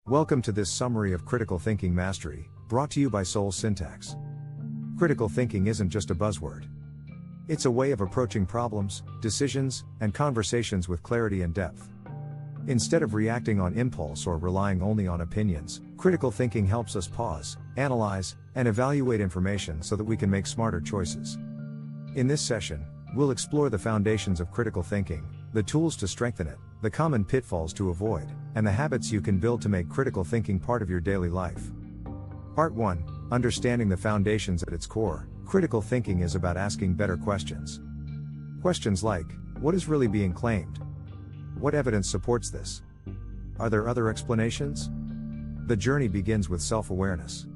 Welcome to this summary of critical thinking mastery, brought to you by Soul Syntax. Critical thinking isn't just a buzzword. It's a way of approaching problems, decisions, and conversations with clarity and depth. Instead of reacting on impulse or relying only on opinions, critical thinking helps us pause, analyze, and evaluate information so that we can make smarter choices. In this session, we'll explore the foundations of critical thinking, the tools to strengthen it, the common pitfalls to avoid, and the habits you can build to make critical thinking part of your daily life. Part 1: Understanding the foundations at its core. Critical thinking is about asking better questions. Questions like, what is really being claimed? What evidence supports this? Are there other explanations? The journey begins with self-awareness.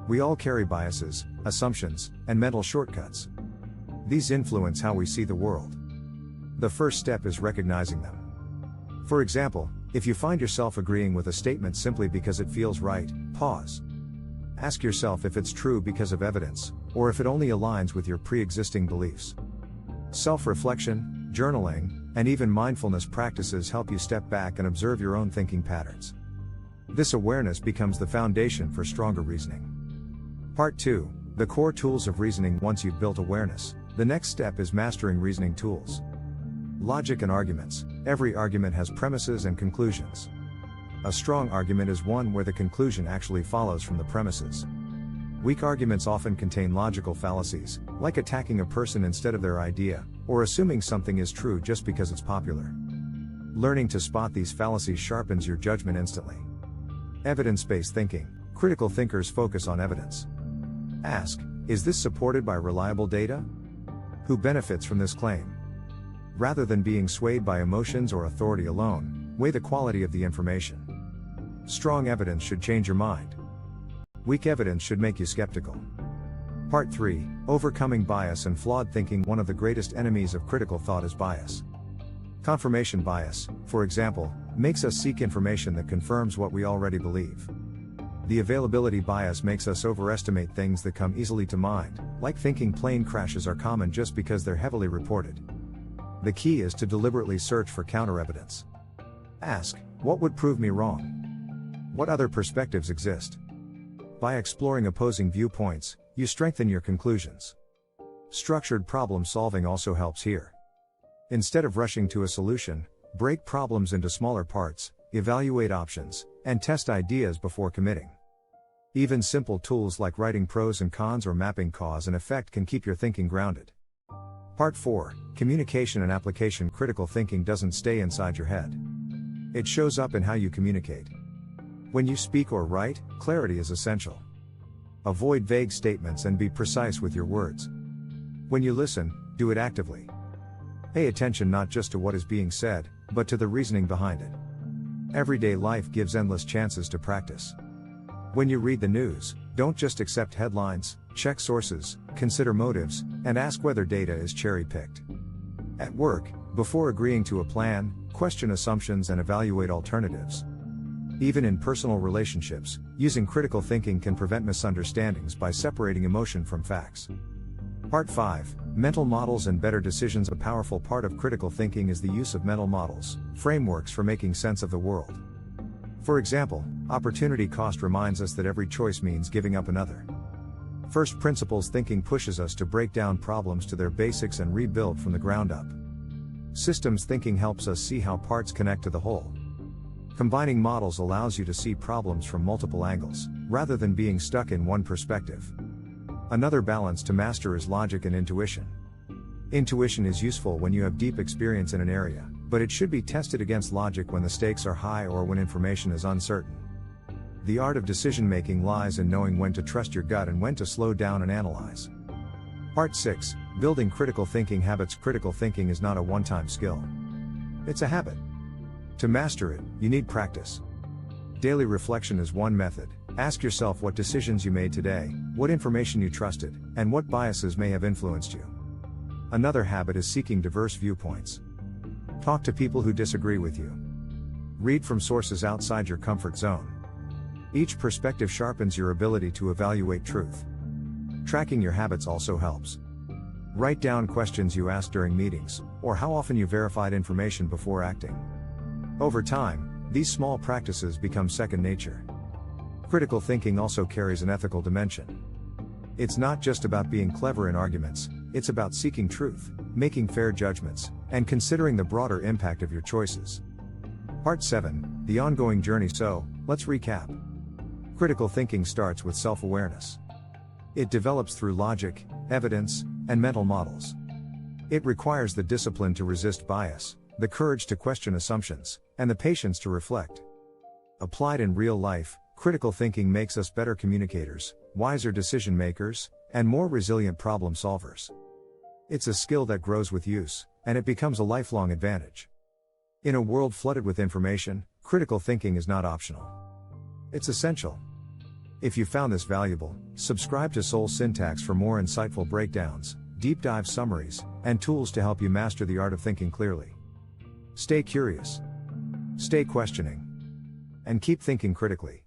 We all carry biases, assumptions, and mental shortcuts. These influence how we see the world. The first step is recognizing them. For example, if you find yourself agreeing with a statement simply because it feels right, pause. Ask yourself if it's true because of evidence, or if it only aligns with your pre-existing beliefs. Self-reflection, journaling, and even mindfulness practices help you step back and observe your own thinking patterns. This awareness becomes the foundation for stronger reasoning. Part 2: The core tools of reasoning. Once you've built awareness, the next step is mastering reasoning tools. Logic and arguments. Every argument has premises and conclusions. A strong argument is one where the conclusion actually follows from the premises. Weak arguments often contain logical fallacies, like attacking a person instead of their idea, or assuming something is true just because it's popular. Learning to spot these fallacies sharpens your judgment instantly. Evidence-based thinking. Critical thinkers focus on evidence. Ask, is this supported by reliable data? Who benefits from this claim? Rather than being swayed by emotions or authority alone, weigh the quality of the information. Strong evidence should change your mind. Weak evidence should make you skeptical. Part 3: Overcoming bias and flawed thinking. One of the greatest enemies of critical thought is bias. Confirmation bias, for example, makes us seek information that confirms what we already believe. The availability bias makes us overestimate things that come easily to mind, like thinking plane crashes are common just because they're heavily reported. The key is to deliberately search for counter-evidence. Ask, what would prove me wrong? What other perspectives exist? By exploring opposing viewpoints, you strengthen your conclusions. Structured problem solving also helps here. Instead of rushing to a solution, break problems into smaller parts, evaluate options, and test ideas before committing. Even simple tools like writing pros and cons or mapping cause and effect can keep your thinking grounded. Part 4: Communication and application. Critical thinking doesn't stay inside your head. It shows up in how you communicate. When you speak or write, clarity is essential. Avoid vague statements and be precise with your words. When you listen, do it actively. Pay attention not just to what is being said, but to the reasoning behind it. Everyday life gives endless chances to practice. When you read the news, don't just accept headlines, check sources, consider motives, and ask whether data is cherry-picked. At work, before agreeing to a plan, question assumptions and evaluate alternatives. Even in personal relationships, using critical thinking can prevent misunderstandings by separating emotion from facts. Part 5: Mental models and better decisions. A powerful part of critical thinking is the use of mental models, frameworks for making sense of the world. For example, opportunity cost reminds us that every choice means giving up another. First principles thinking pushes us to break down problems to their basics and rebuild from the ground up. Systems thinking helps us see how parts connect to the whole. Combining models allows you to see problems from multiple angles, rather than being stuck in one perspective. Another balance to master is logic and intuition. Intuition is useful when you have deep experience in an area, but it should be tested against logic when the stakes are high or when information is uncertain. The art of decision-making lies in knowing when to trust your gut and when to slow down and analyze. Part 6: Building critical thinking habits. Critical thinking is not a one-time skill. It's a habit. To master it, you need practice. Daily reflection is one method. Ask yourself what decisions you made today, what information you trusted, and what biases may have influenced you. Another habit is seeking diverse viewpoints. Talk to people who disagree with you. Read from sources outside your comfort zone. Each perspective sharpens your ability to evaluate truth. Tracking your habits also helps. Write down questions you asked during meetings, or how often you verified information before acting. Over time, these small practices become second nature. Critical thinking also carries an ethical dimension. It's not just about being clever in arguments, it's about seeking truth, making fair judgments, and considering the broader impact of your choices. Part 7, the ongoing journey. So, let's recap. Critical thinking starts with self-awareness. It develops through logic, evidence, and mental models. It requires the discipline to resist bias, the courage to question assumptions, and the patience to reflect. Applied in real life, critical thinking makes us better communicators, wiser decision makers, and more resilient problem solvers. It's a skill that grows with use, and it becomes a lifelong advantage. In a world flooded with information, critical thinking is not optional. It's essential. If you found this valuable, subscribe to Soul Syntax for more insightful breakdowns, deep dive summaries, and tools to help you master the art of thinking clearly. Stay curious, stay questioning, and keep thinking critically.